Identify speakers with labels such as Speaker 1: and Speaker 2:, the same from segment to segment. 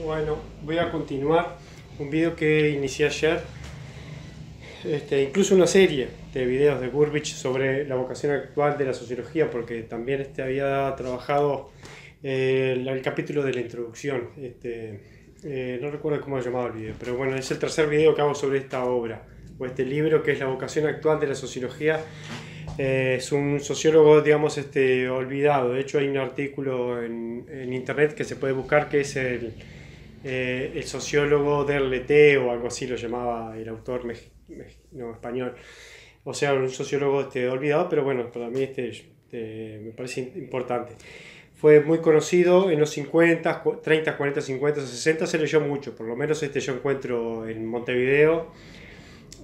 Speaker 1: Bueno, voy a continuar un video que inicié ayer, incluso una serie de videos de Gurvich sobre la vocación actual de la sociología, porque también había trabajado el capítulo de la introducción. No recuerdo cómo se llamaba el video, pero bueno, es el tercer video que hago sobre esta obra, o este libro que es La vocación actual de la sociología. Es un sociólogo, digamos, olvidado. De hecho, hay un artículo en internet que se puede buscar que es el sociólogo Derleté o algo así lo llamaba el autor no, español. O sea, un sociólogo olvidado, pero bueno, para mí me parece importante. Fue muy conocido en los 50, 30, 40, 50, 60, se leyó mucho. Por lo menos yo encuentro en Montevideo.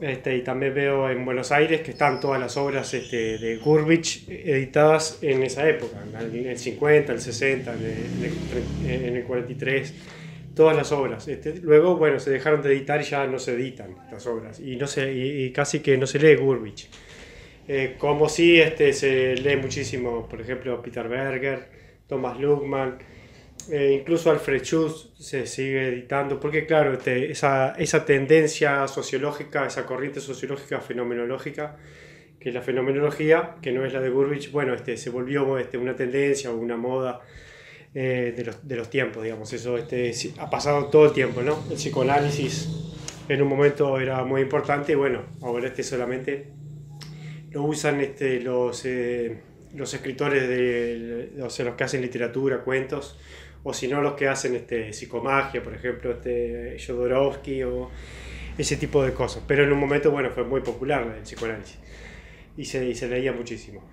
Speaker 1: Y también veo en Buenos Aires que están todas las obras de Gurvich editadas en esa época, en el 50, el 60, en el 43, todas las obras. Luego, bueno, se dejaron de editar y ya no se editan estas obras, y, no se, y casi que no se lee Gurvich. Como si se lee muchísimo, por ejemplo, Peter Berger, Thomas Luhmann, incluso Alfred Schutz se sigue editando, porque claro, esa tendencia sociológica, esa corriente sociológica fenomenológica, que es la fenomenología, que no es la de Gurvich, bueno, se volvió una tendencia o una moda de los tiempos, digamos. Eso ha pasado todo el tiempo, ¿no? El psicoanálisis en un momento era muy importante y bueno, ahora solamente lo usan los escritores, o sea, los que hacen literatura, cuentos, o si no los que hacen psicomagia, por ejemplo, Jodorowsky o ese tipo de cosas. Pero en un momento, bueno, fue muy popular el psicoanálisis y se leía muchísimo.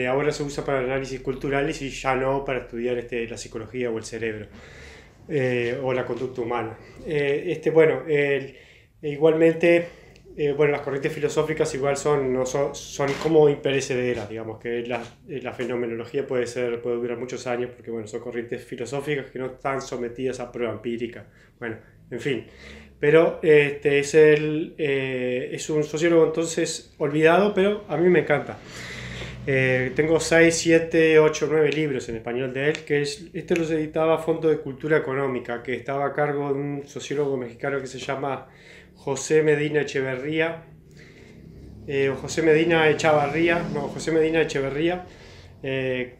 Speaker 1: Ahora se usa para análisis culturales y ya no para estudiar la psicología o el cerebro o la conducta humana. Bueno, igualmente, bueno, las corrientes filosóficas igual son como imperecederas, digamos, que la fenomenología puede durar muchos años porque, bueno, son corrientes filosóficas que no están sometidas a prueba empírica. Bueno, en fin. Pero es un sociólogo entonces olvidado, pero a mí me encanta. Tengo 6, 7, 8, 9 libros en español de él, los editaba Fondo de Cultura Económica, que estaba a cargo de un sociólogo mexicano que se llama José Medina Echeverría, José Medina Echeverría,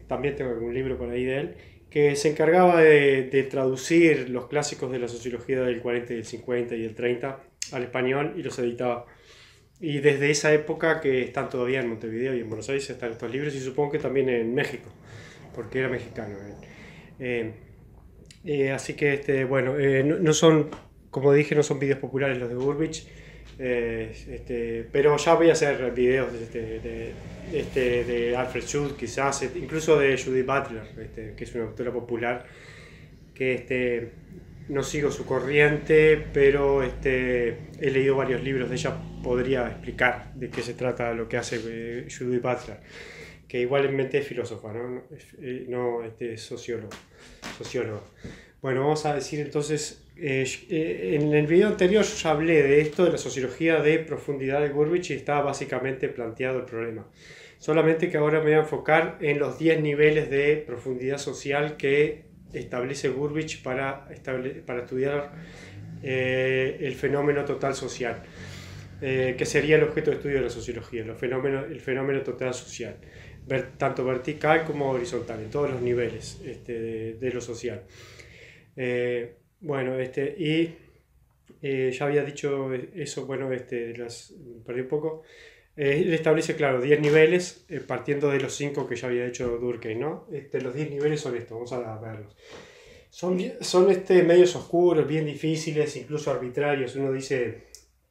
Speaker 1: también tengo algún libro por ahí de él, que se encargaba de traducir los clásicos de la sociología del 40 y del 50 y del 30 al español y los editaba. Y desde esa época que están todavía en Montevideo y en Buenos Aires están estos libros y supongo que también en México, porque era mexicano. Así que, bueno, no son, como dije, no son videos populares los de Gurvich, pero ya voy a hacer videos de Alfred Schutz, quizás, incluso de Judith Butler, que es una autora popular, que no sigo su corriente, pero he leído varios libros de ella, podría explicar de qué se trata lo que hace Judith Butler, que igualmente es filósofa, no sociólogo. Bueno, vamos a decir entonces, en el video anterior yo ya hablé de esto, de la sociología de profundidad de Gurvich, y estaba básicamente planteado el problema. Solamente que ahora me voy a enfocar en los 10 niveles de profundidad social que establece Gurvich para estudiar el fenómeno total social, que sería el objeto de estudio de la sociología, el fenómeno total social, tanto vertical como horizontal, en todos los niveles de lo social. Bueno, ya había dicho eso, bueno, perdí un poco. Él establece, claro, 10 niveles, partiendo de los 5 que ya había hecho Durkheim, ¿no? Los 10 niveles son estos, vamos a verlos. Son medios oscuros, bien difíciles, incluso arbitrarios. Uno dice,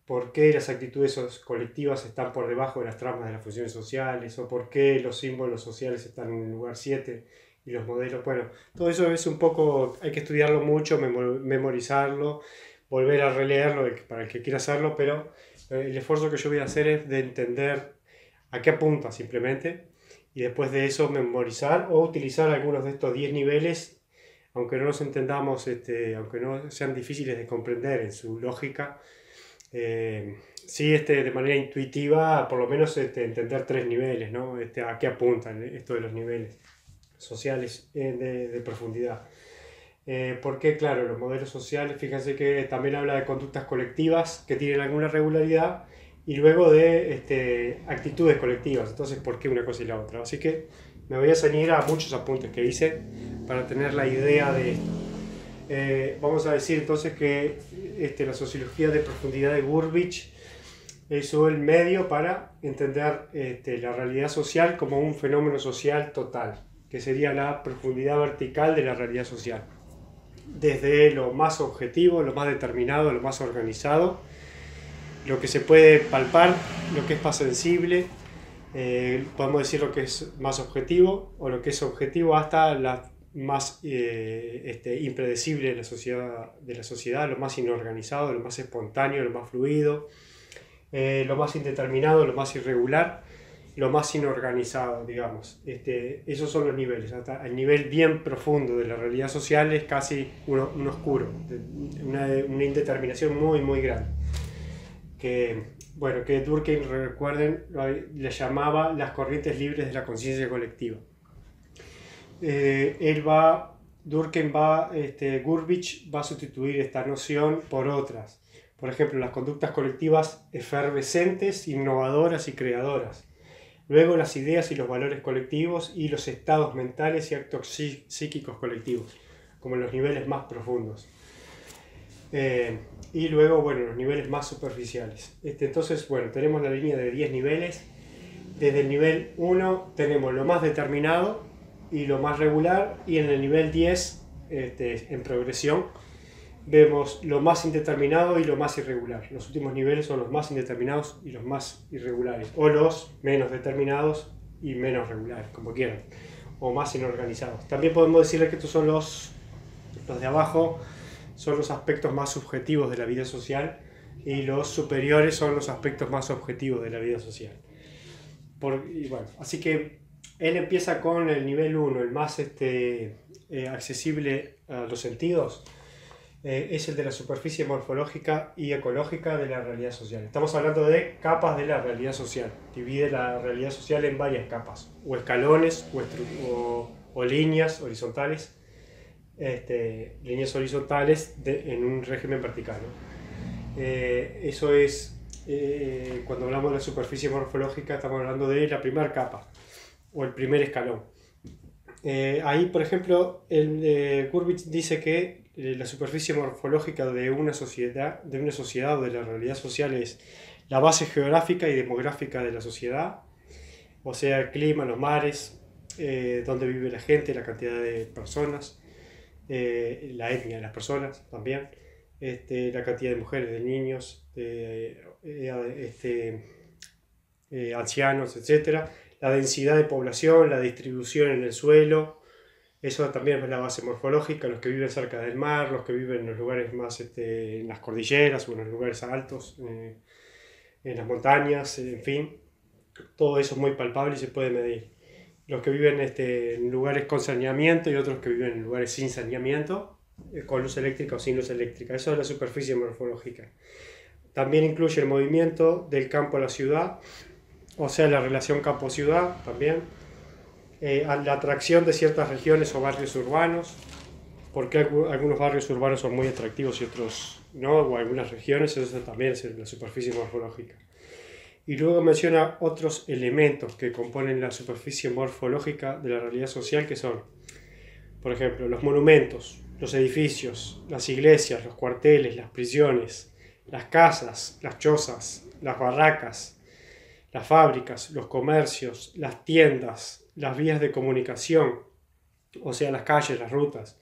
Speaker 1: ¿por qué las actitudes colectivas están por debajo de las tramas de las funciones sociales? ¿O por qué los símbolos sociales están en el lugar 7 y los modelos? Bueno, todo eso es un poco, hay que estudiarlo mucho, memorizarlo, volver a releerlo para el que quiera hacerlo, pero el esfuerzo que yo voy a hacer es de entender a qué apunta simplemente, y después de eso memorizar o utilizar algunos de estos 10 niveles, aunque no los entendamos, aunque no sean difíciles de comprender en su lógica, sí, de manera intuitiva, por lo menos entender 3 niveles, ¿no? A qué apuntan esto de los niveles sociales de profundidad. Porque, claro, los modelos sociales, fíjense que también habla de conductas colectivas que tienen alguna regularidad y luego de actitudes colectivas. Entonces, ¿por qué una cosa y la otra? Así que me voy a ceñir a muchos apuntes que hice para tener la idea de esto. Vamos a decir entonces que la sociología de profundidad de Gurbich es el medio para entender la realidad social como un fenómeno social total, que sería la profundidad vertical de la realidad social. Desde lo más objetivo, lo más determinado, lo más organizado, lo que se puede palpar, lo que es más sensible, podemos decir lo que es más objetivo o lo que es objetivo hasta la más impredecible de la sociedad, lo más inorganizado, lo más espontáneo, lo más fluido, lo más indeterminado, lo más irregular, lo más inorganizado, digamos. Esos son los niveles. Hasta el nivel bien profundo de la realidad social es casi un oscuro, una indeterminación muy, muy grande. Que Durkheim, recuerden, le llamaba las corrientes libres de la conciencia colectiva. Gurbich va a sustituir esta noción por otras. Por ejemplo, las conductas colectivas efervescentes, innovadoras y creadoras. Luego las ideas y los valores colectivos y los estados mentales y actos psíquicos colectivos, como en los niveles más profundos. Y luego, bueno, los niveles más superficiales. Entonces, bueno, tenemos la línea de 10 niveles. Desde el nivel 1 tenemos lo más determinado y lo más regular, y en el nivel 10, en progresión, vemos lo más indeterminado y lo más irregular. Los últimos niveles son los más indeterminados y los más irregulares, o los menos determinados y menos regulares, como quieran, o más inorganizados. También podemos decirle que estos son los de abajo, son los aspectos más subjetivos de la vida social, y los superiores son los aspectos más objetivos de la vida social. Así que él empieza con el nivel 1, el más accesible a los sentidos. Es el de la superficie morfológica y ecológica de la realidad social. Estamos hablando de capas de la realidad social. Divide la realidad social en varias capas, o escalones, o líneas horizontales, líneas horizontales en un régimen vertical, ¿no? Eso es, cuando hablamos de la superficie morfológica, estamos hablando de la primera capa, o el primer escalón. Ahí, por ejemplo, Gurbich dice que la superficie morfológica de una sociedad o de la realidad social es la base geográfica y demográfica de la sociedad, o sea, el clima, los mares, donde vive la gente, la cantidad de personas, la etnia de las personas también, la cantidad de mujeres, de niños, ancianos, etc. La densidad de población, la distribución en el suelo. Eso también es la base morfológica, los que viven cerca del mar, los que viven en los lugares más, en las cordilleras o en los lugares altos, en las montañas, en fin. Todo eso es muy palpable y se puede medir. Los que viven en lugares con saneamiento y otros que viven en lugares sin saneamiento, con luz eléctrica o sin luz eléctrica. Eso es la superficie morfológica. También incluye el movimiento del campo a la ciudad, o sea, la relación campo-ciudad también. La atracción de ciertas regiones o barrios urbanos, porque algunos barrios urbanos son muy atractivos y otros no, o algunas regiones, eso también es la superficie morfológica. Y luego menciona otros elementos que componen la superficie morfológica de la realidad social, que son, por ejemplo, los monumentos, los edificios, las iglesias, los cuarteles, las prisiones, las casas, las chozas, las barracas, las fábricas, los comercios, las tiendas, las vías de comunicación, o sea, las calles, las rutas,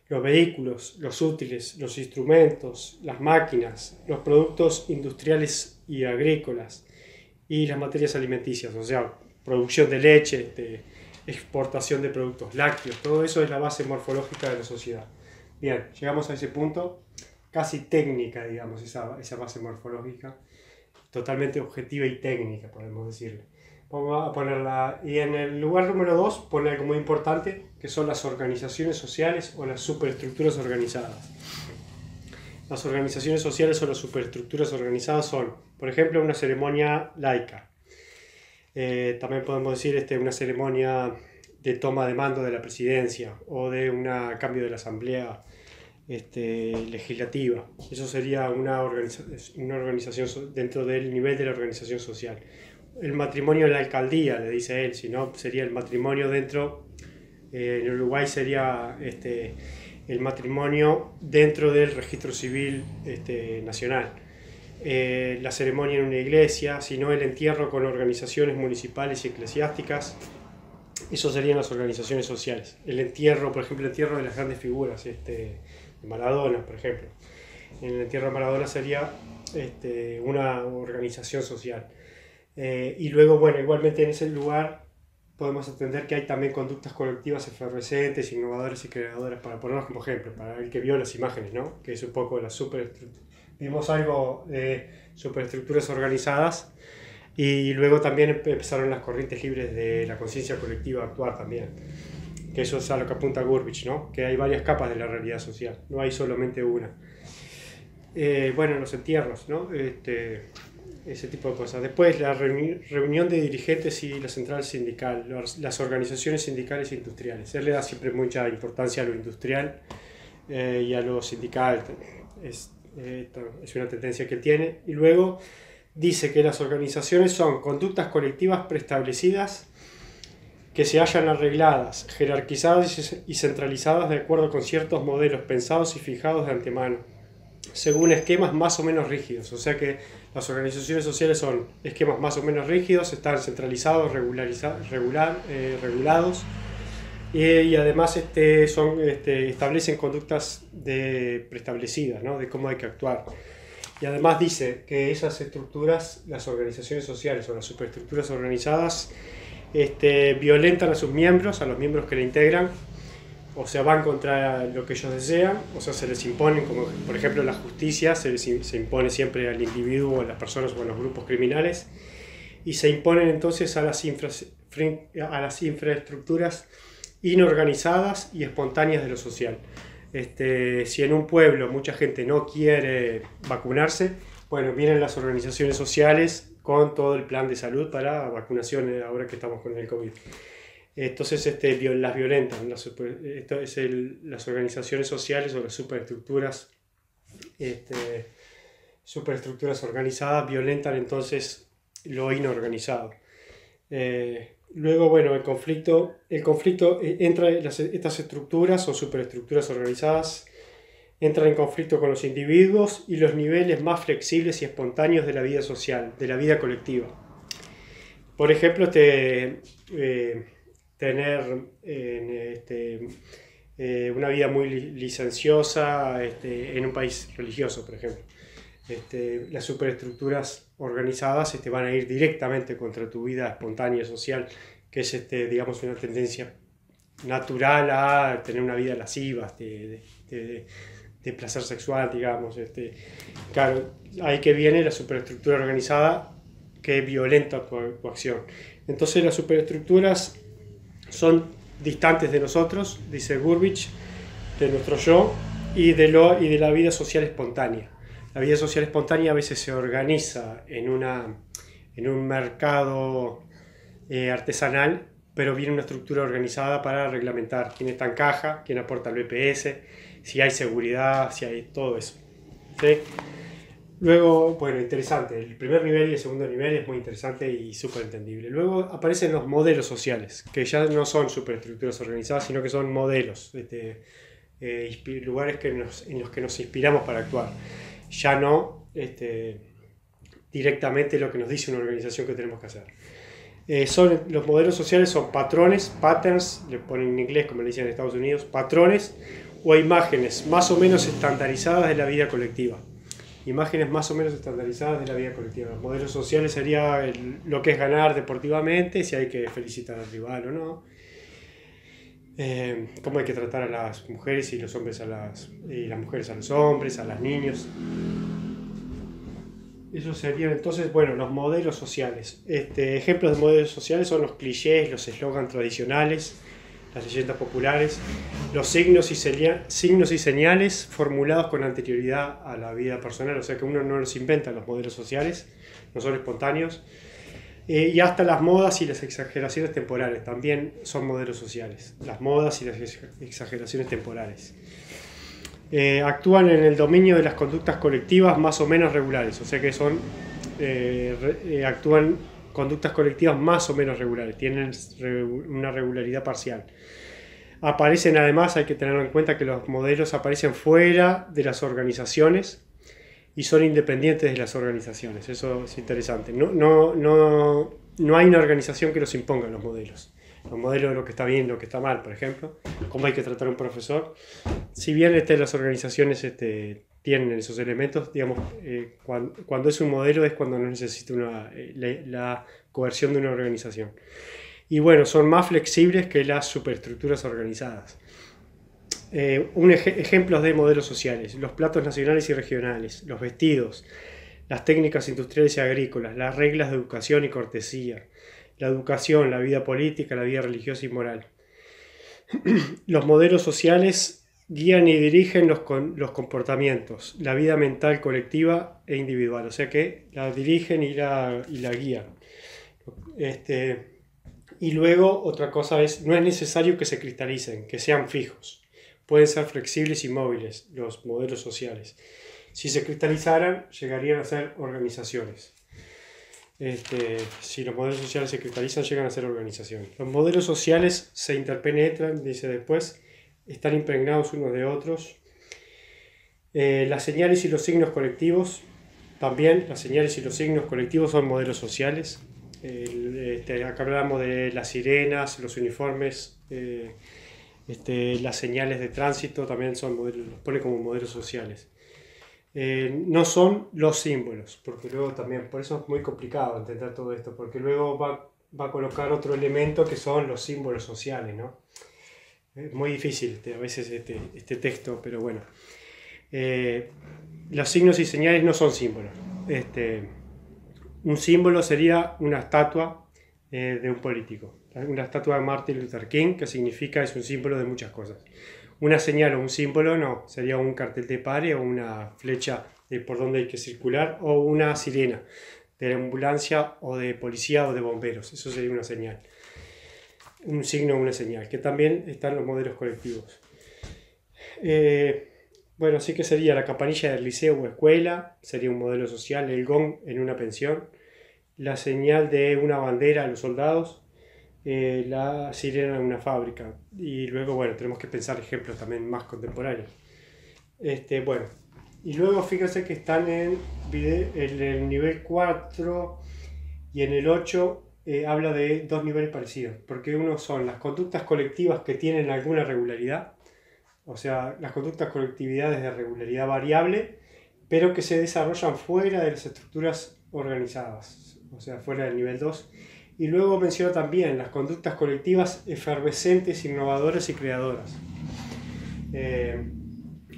Speaker 1: los vehículos, los útiles, los instrumentos, las máquinas, los productos industriales y agrícolas y las materias alimenticias, o sea, producción de leche, exportación de productos lácteos. Todo eso es la base morfológica de la sociedad. Bien, llegamos a ese punto, casi técnica, digamos, esa base morfológica, totalmente objetiva y técnica, podemos decirle. Vamos a ponerla, y en el lugar número 2 pone algo muy importante, que son las organizaciones sociales o las superestructuras organizadas. Las organizaciones sociales o las superestructuras organizadas son, por ejemplo, una ceremonia laica. También podemos decir una ceremonia toma de mando de la presidencia o de un cambio de la asamblea legislativa. Eso sería una organización dentro del nivel de la organización social. El matrimonio en la alcaldía, le dice él, si no sería el matrimonio dentro, en Uruguay sería el matrimonio dentro del registro civil nacional. La ceremonia en una iglesia, sino el entierro con organizaciones municipales y eclesiásticas. Eso serían las organizaciones sociales. El entierro, por ejemplo, el entierro de las grandes figuras, de Maradona, por ejemplo. En el entierro de Maradona sería una organización social. Y luego, bueno, igualmente en ese lugar podemos entender que hay también conductas colectivas efervescentes, innovadoras y creadoras, para ponernos como ejemplo, para el que vio las imágenes, ¿no? Que es un poco la superestructura. Vimos algo de superestructuras organizadas y luego también empezaron las corrientes libres de la conciencia colectiva a actuar también. Que eso es a lo que apunta Gurvich, ¿no? Que hay varias capas de la realidad social, no hay solamente una. Bueno, los entierros, ¿no? Ese tipo de cosas. Después la reunión de dirigentes y la central sindical, las organizaciones sindicales e industriales. Él le da siempre mucha importancia a lo industrial y a lo sindical. Es una tendencia que tiene. Y luego dice que las organizaciones son conductas colectivas preestablecidas que se hallan arregladas, jerarquizadas y centralizadas de acuerdo con ciertos modelos pensados y fijados de antemano, según esquemas más o menos rígidos. O sea que las organizaciones sociales son esquemas más o menos rígidos, están centralizados, regulados, y además establecen conductas preestablecidas, ¿no? De cómo hay que actuar. Y además dice que esas estructuras, las organizaciones sociales o las superestructuras organizadas, violentan a sus miembros, a los miembros que la integran, o sea, van contra lo que ellos desean, o sea, se les imponen, como por ejemplo la justicia, se impone siempre al individuo, a las personas o a los grupos criminales, y se imponen entonces a las infraestructuras inorganizadas y espontáneas de lo social. Si en un pueblo mucha gente no quiere vacunarse, bueno, vienen las organizaciones sociales con todo el plan de salud para vacunación ahora que estamos con el COVID. Entonces las violentan, las organizaciones sociales o las superestructuras organizadas violentan entonces lo inorganizado. Luego, bueno, el conflicto entra, estas estructuras o superestructuras organizadas entran en conflicto con los individuos y los niveles más flexibles y espontáneos de la vida social, de la vida colectiva. Por ejemplo, tener una vida muy licenciosa en un país religioso, por ejemplo. Las superestructuras organizadas van a ir directamente contra tu vida espontánea social, que es digamos una tendencia natural a tener una vida lasciva, de placer sexual, digamos. Claro, ahí que viene la superestructura organizada que violenta tu acción. Entonces las superestructuras son distantes de nosotros, dice Gurvich, de nuestro yo y de la vida social espontánea. La vida social espontánea a veces se organiza en un mercado artesanal, pero viene una estructura organizada para reglamentar quién está en caja, quién aporta el BPS, si hay seguridad, si hay todo eso. ¿Sí? Luego, bueno, interesante, el primer nivel y el segundo nivel es muy interesante y súper entendible. Luego aparecen los modelos sociales, que ya no son superestructuras organizadas, sino que son modelos, lugares en los que nos inspiramos para actuar. Ya no directamente lo que nos dice una organización que tenemos que hacer. Los modelos sociales son patrones, patterns, le ponen en inglés como le dicen en Estados Unidos, patrones o imágenes más o menos estandarizadas de la vida colectiva. Imágenes más o menos estandarizadas de la vida colectiva. Los modelos sociales sería lo que es ganar deportivamente, si hay que felicitar al rival o no. Cómo hay que tratar a las mujeres y los hombres y las mujeres a los hombres, a los niños. Eso serían entonces, bueno, los modelos sociales. Ejemplos de modelos sociales son los clichés, los eslogans tradicionales, las leyendas populares, los signos y señales formulados con anterioridad a la vida personal, o sea que uno no los inventa los modelos sociales, no son espontáneos. Y hasta las modas y las exageraciones temporales también son modelos sociales. Las modas y las exageraciones temporales. Actúan en el dominio de las conductas colectivas más o menos regulares, o sea que son actúan conductas colectivas más o menos regulares, tienen una regularidad parcial. Aparecen además, hay que tener en cuenta que los modelos aparecen fuera de las organizaciones y son independientes de las organizaciones. Eso es interesante. No hay una organización que los imponga los modelos. Los modelos de lo que está bien, lo que está mal, por ejemplo, cómo hay que tratar a un profesor. Si bien las organizaciones tienen esos elementos, digamos, cuando es un modelo es cuando no necesita la coerción de una organización. Y bueno, son más flexibles que las superestructuras organizadas. Ejemplos de modelos sociales: los platos nacionales y regionales, los vestidos, las técnicas industriales y agrícolas, las reglas de educación y cortesía, la educación, la vida política, la vida religiosa y moral. Los modelos sociales guían y dirigen los comportamientos, la vida mental colectiva e individual, o sea que la dirigen y la guían. Y luego otra cosa no es necesario que se cristalicen, que sean fijos. Pueden ser flexibles y móviles los modelos sociales. Si se cristalizaran, llegarían a ser organizaciones. Si los modelos sociales se cristalizan, llegan a ser organizaciones. Los modelos sociales se interpenetran, dice después, están impregnados unos de otros. Las señales y los signos colectivos, también las señales y los signos colectivos son modelos sociales. Acá hablamos de las sirenas, los uniformes, las señales de tránsito también son modelos, los pone como modelos sociales. No son los símbolos, porque luego también, por eso es muy complicado entender todo esto, porque luego va a colocar otro elemento que son los símbolos sociales, ¿no? Es muy difícil a veces este texto, pero bueno. Los signos y señales no son símbolos. Un símbolo sería una estatua de un político. Una estatua de Martin Luther King, que significa, es un símbolo de muchas cosas. Una señal o un símbolo no, sería un cartel de pare o una flecha por donde hay que circular, o una sirena de ambulancia o de policía o de bomberos. Eso sería una señal. Un signo o una señal, que también están los modelos colectivos. Bueno, sí que sería la campanilla del liceo o escuela, sería un modelo social, el gong en una pensión, la señal de una bandera a los soldados, la sirena en una fábrica. Y luego, bueno, tenemos que pensar ejemplos también más contemporáneos. Bueno, y luego fíjense que están en el nivel 4 y en el 8 habla de dos niveles parecidos, porque uno son las conductas colectivas que tienen alguna regularidad, o sea, las conductas colectividades de regularidad variable, pero que se desarrollan fuera de las estructuras organizadas, o sea, fuera del nivel 2. Y luego menciona también las conductas colectivas efervescentes, innovadoras y creadoras.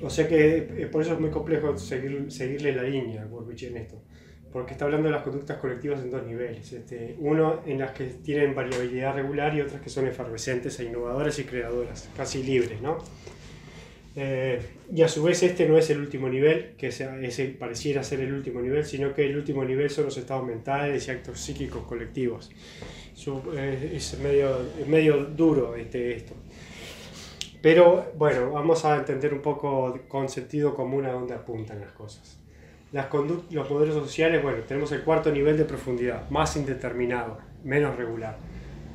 Speaker 1: O sea que por eso es muy complejo seguirle la línea a Burbidge en esto, porque está hablando de las conductas colectivas en dos niveles. Uno en las que tienen variabilidad regular y otras que son efervescentes e innovadoras y creadoras, casi libres, ¿no? Y a su vez no es el último nivel, que ese pareciera ser el último nivel, sino que el último nivel son los estados mentales y actos psíquicos colectivos. Es medio duro esto. Pero bueno, vamos a entender un poco con sentido común a dónde apuntan las cosas. Los modelos sociales, bueno, tenemos el cuarto nivel de profundidad, más indeterminado, menos regular,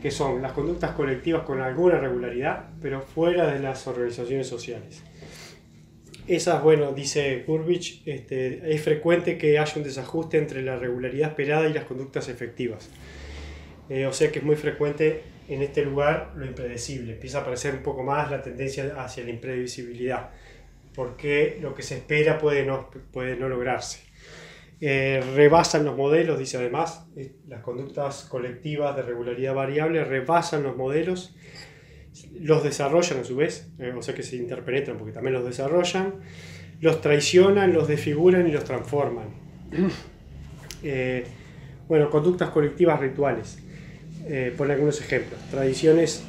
Speaker 1: que son las conductas colectivas con alguna regularidad, pero fuera de las organizaciones sociales. Esas, bueno, dice Burbidge, es frecuente que haya un desajuste entre la regularidad esperada y las conductas efectivas. O sea que es muy frecuente en este lugar lo impredecible. Empieza a aparecer un poco más la tendencia hacia la imprevisibilidad, porque lo que se espera puede no lograrse. Rebasan los modelos, dice además, las conductas colectivas de regularidad variable rebasan los modelos, los desarrollan a su vez, o sea que se interpenetran porque también los desarrollan, los traicionan, los desfiguran y los transforman. Bueno, conductas colectivas rituales, pone algunos ejemplos: tradiciones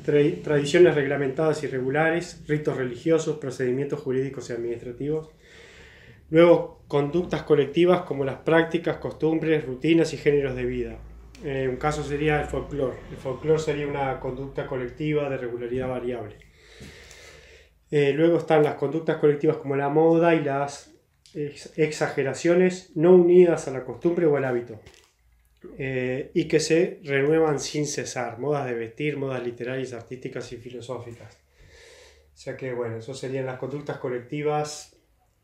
Speaker 1: reglamentadas y regulares, ritos religiosos, procedimientos jurídicos y administrativos. Luego, conductas colectivas como las prácticas, costumbres, rutinas y géneros de vida. Un caso sería el folclore. El folclore sería una conducta colectiva de regularidad variable. Luego están las conductas colectivas como la moda y las exageraciones no unidas a la costumbre o al hábito, y que se renuevan sin cesar. Modas de vestir, modas literarias, artísticas y filosóficas. O sea que, bueno, eso serían las conductas colectivas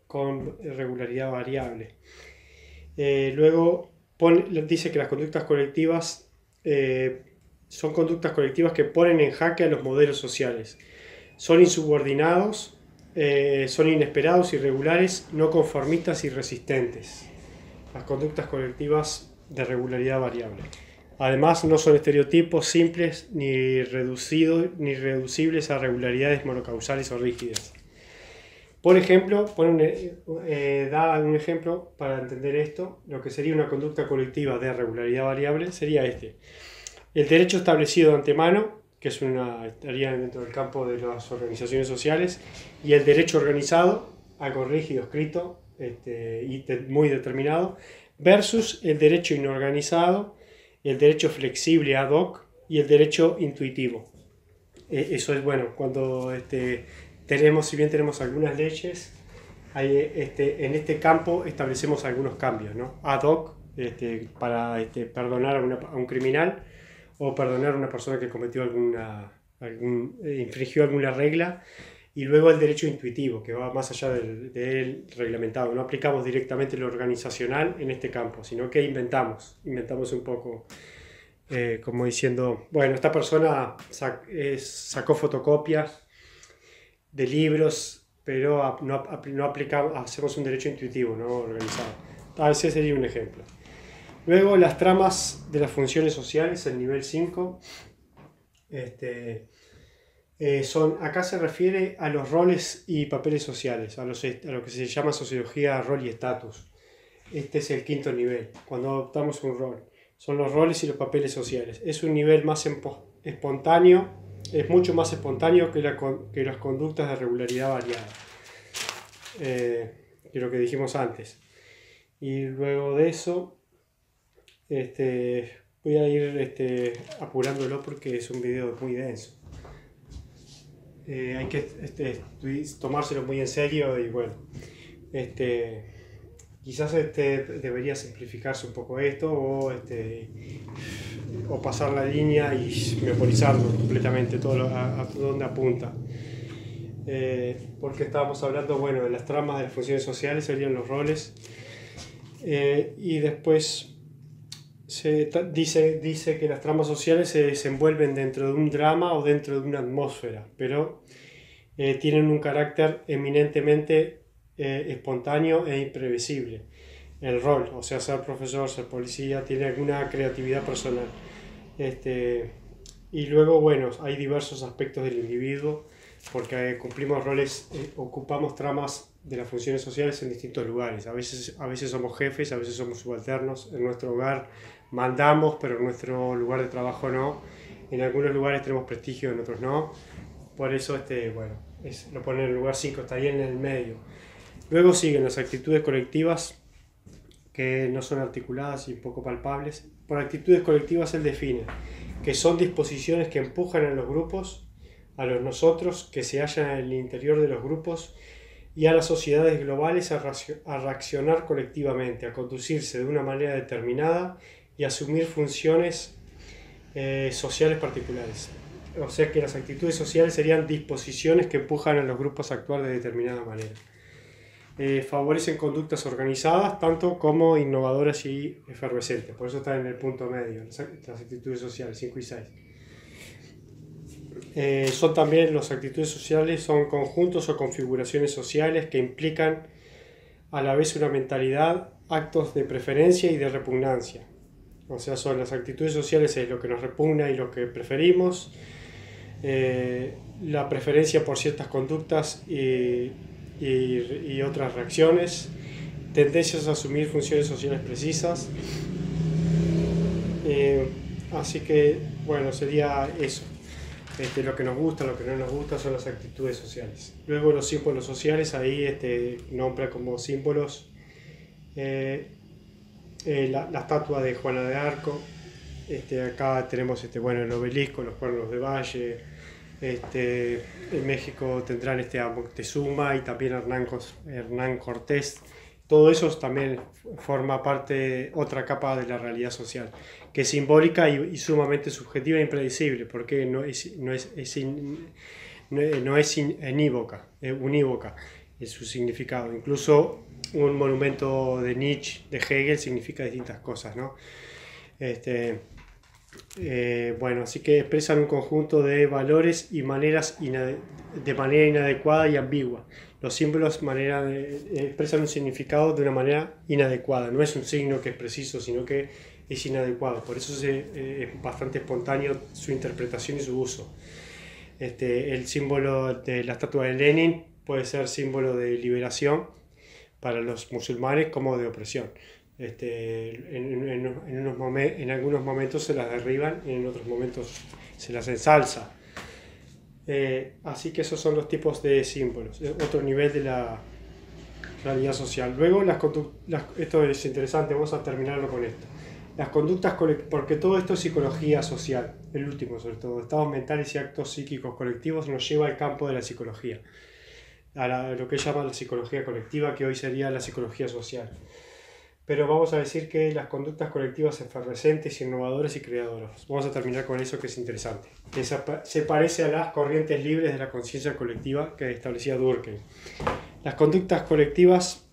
Speaker 1: con regularidad variable. Luego dice que las conductas colectivas son conductas colectivas que ponen en jaque a los modelos sociales. Son insubordinados, son inesperados, irregulares, no conformistas y resistentes. Las conductas colectivas de regularidad variable. Además, no son estereotipos simples ni reducibles a regularidades monocausales o rígidas. Por ejemplo, da un ejemplo para entender esto. Lo que sería una conducta colectiva de regularidad variable sería este: el derecho establecido de antemano, que estaría dentro del campo de las organizaciones sociales, y el derecho organizado, algo rígido, escrito y muy determinado, versus el derecho inorganizado, el derecho flexible ad hoc y el derecho intuitivo. Eso es bueno, cuando si bien tenemos algunas leyes, en este campo establecemos algunos cambios, ¿no? Ad hoc, para perdonar a un criminal, o perdonar a una persona que cometió infringió alguna regla, y luego el derecho intuitivo, que va más allá del reglamentado. No aplicamos directamente lo organizacional en este campo, sino que inventamos un poco, como diciendo, bueno, esta persona sacó fotocopias de libros, pero no aplicamos, hacemos un derecho intuitivo, no organizado. Ese sería un ejemplo. Luego, las tramas de las funciones sociales, el nivel 5, acá se refiere a los roles y papeles sociales, a lo que se llama sociología, rol y estatus. Este es el quinto nivel, cuando adoptamos un rol. Son los roles y los papeles sociales. Es un nivel más espontáneo, es mucho más espontáneo que las conductas de regularidad variada, que lo que dijimos antes. Y luego de eso, voy a ir apurándolo porque es un video muy denso. Hay que tomárselo muy en serio, y bueno, quizás debería simplificarse un poco esto, o pasar la línea y memorizarlo completamente a dónde apunta, porque estábamos hablando, bueno, de las tramas de las funciones sociales, serían los roles, y después dice que las tramas sociales se desenvuelven dentro de un drama o dentro de una atmósfera, pero tienen un carácter eminentemente espontáneo e imprevisible. El rol, o sea, ser profesor, ser policía, tiene alguna creatividad personal. Y luego, bueno, hay diversos aspectos del individuo, porque cumplimos roles, ocupamos tramas de las funciones sociales en distintos lugares. A veces somos jefes, a veces somos subalternos. En nuestro hogar mandamos, pero en nuestro lugar de trabajo no. En algunos lugares tenemos prestigio, en otros no. Por eso, lo pone en el lugar 5, está ahí en el medio. Luego siguen las actitudes colectivas, que no son articuladas y poco palpables. Por actitudes colectivas él define que son disposiciones que empujan a los grupos, a los nosotros que se hallan en el interior de los grupos, y a las sociedades globales a reaccionar colectivamente, a conducirse de una manera determinada y a asumir funciones sociales particulares. O sea que las actitudes sociales serían disposiciones que empujan a los grupos a actuar de determinada manera. Favorecen conductas organizadas, tanto como innovadoras y efervescentes. Por eso está en el punto medio, las actitudes sociales, 5 y 6. Son también las actitudes sociales, son conjuntos o configuraciones sociales que implican a la vez una mentalidad, actos de preferencia y de repugnancia. O sea, son las actitudes sociales, es lo que nos repugna y lo que preferimos, la preferencia por ciertas conductas y otras reacciones, tendencias a asumir funciones sociales precisas. Así que, bueno, sería eso. Lo que nos gusta, lo que no nos gusta son las actitudes sociales. Luego los símbolos sociales, ahí nombra como símbolos la estatua de Juana de Arco, Acá tenemos bueno, el obelisco, los cuernos de Valle. En México tendrán a Moctezuma y también Hernán Cortés. Todo eso también forma parte, otra capa de la realidad social, que es simbólica y sumamente subjetiva e impredecible, porque no es unívoca en su significado. Incluso un monumento de Nietzsche, de Hegel, significa distintas cosas, ¿no? Bueno, así que expresan un conjunto de valores y maneras de manera inadecuada y ambigua. Los símbolos expresan un significado de una manera inadecuada. No es un signo que es preciso, sino que es inadecuado. Por eso es bastante espontáneo su interpretación y su uso. El símbolo de la estatua de Lenin puede ser símbolo de liberación para los musulmanes como de opresión. En algunos momentos se las derriban y en otros momentos se las ensalza. Así que esos son los tipos de símbolos, otro nivel de la realidad social. Luego, esto es interesante, vamos a terminarlo con esto. Las conductas colectivas, porque todo esto es psicología social, el último sobre todo, estados mentales y actos psíquicos colectivos nos lleva al campo de la psicología, lo que llama la psicología colectiva, que hoy sería la psicología social. Pero vamos a decir que las conductas colectivas efervescentes, innovadoras y creadoras. Vamos a terminar con eso que es interesante. Que se parece a las corrientes libres de la conciencia colectiva que establecía Durkheim. Las conductas colectivas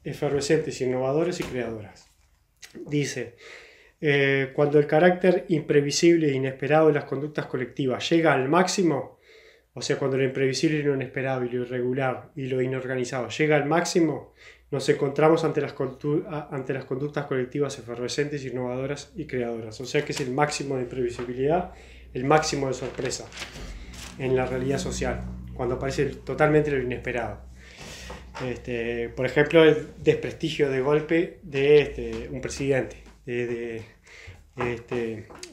Speaker 1: efervescentes, innovadoras y creadoras. Dice, cuando el carácter imprevisible e inesperado de las conductas colectivas llega al máximo, o sea, cuando lo imprevisible y lo inesperado y lo irregular y lo inorganizado llega al máximo, nos encontramos ante las conductas colectivas efervescentes, innovadoras y creadoras. O sea que es el máximo de imprevisibilidad, el máximo de sorpresa en la realidad social, cuando aparece totalmente lo inesperado. Por ejemplo, el desprestigio de golpe de un presidente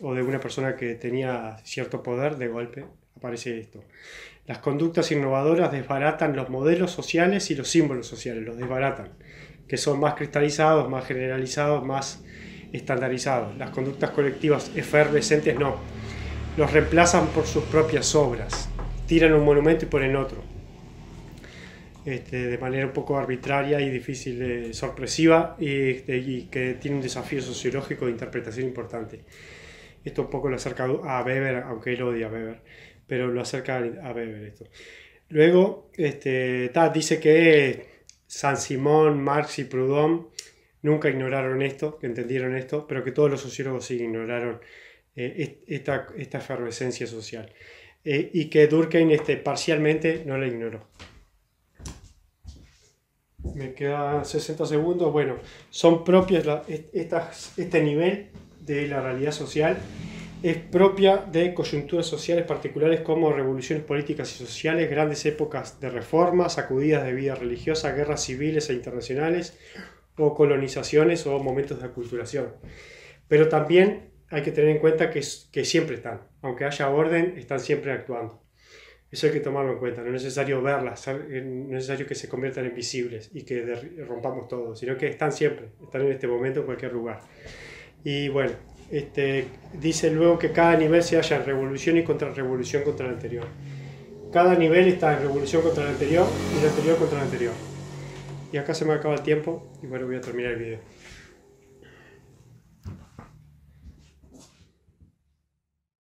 Speaker 1: o de una persona que tenía cierto poder, de golpe aparece esto. Las conductas innovadoras desbaratan los modelos sociales y los símbolos sociales, los desbaratan, que son más cristalizados, más generalizados, más estandarizados. Las conductas colectivas efervescentes no, los reemplazan por sus propias obras, tiran un monumento y ponen otro, de manera un poco arbitraria y difícil, sorpresiva, y que tiene un desafío sociológico de interpretación importante. Esto un poco lo acerca a Weber, aunque él odia a Weber, pero lo acerca a Weber esto. Luego, dice que Saint-Simon, Marx y Proudhon nunca ignoraron esto, que entendieron esto, pero que todos los sociólogos sí ignoraron esta efervescencia social. Y que Durkheim parcialmente no la ignoró. Me quedan 60 segundos. Bueno, son propias este nivel de la realidad social. Es propia de coyunturas sociales particulares como revoluciones políticas y sociales, grandes épocas de reformas, sacudidas de vida religiosa, guerras civiles e internacionales, o colonizaciones o momentos de aculturación. Pero también hay que tener en cuenta que siempre están, aunque haya orden, están siempre actuando. Eso hay que tomarlo en cuenta, no es necesario verlas, no es necesario que se conviertan en visibles y que rompamos todo, sino que están siempre, están en este momento en cualquier lugar. Y bueno, dice luego que cada nivel se halla en revolución y contrarrevolución contra el anterior. Cada nivel está en revolución contra el anterior y el anterior contra el anterior. Y acá se me acaba el tiempo y bueno, voy a terminar el video.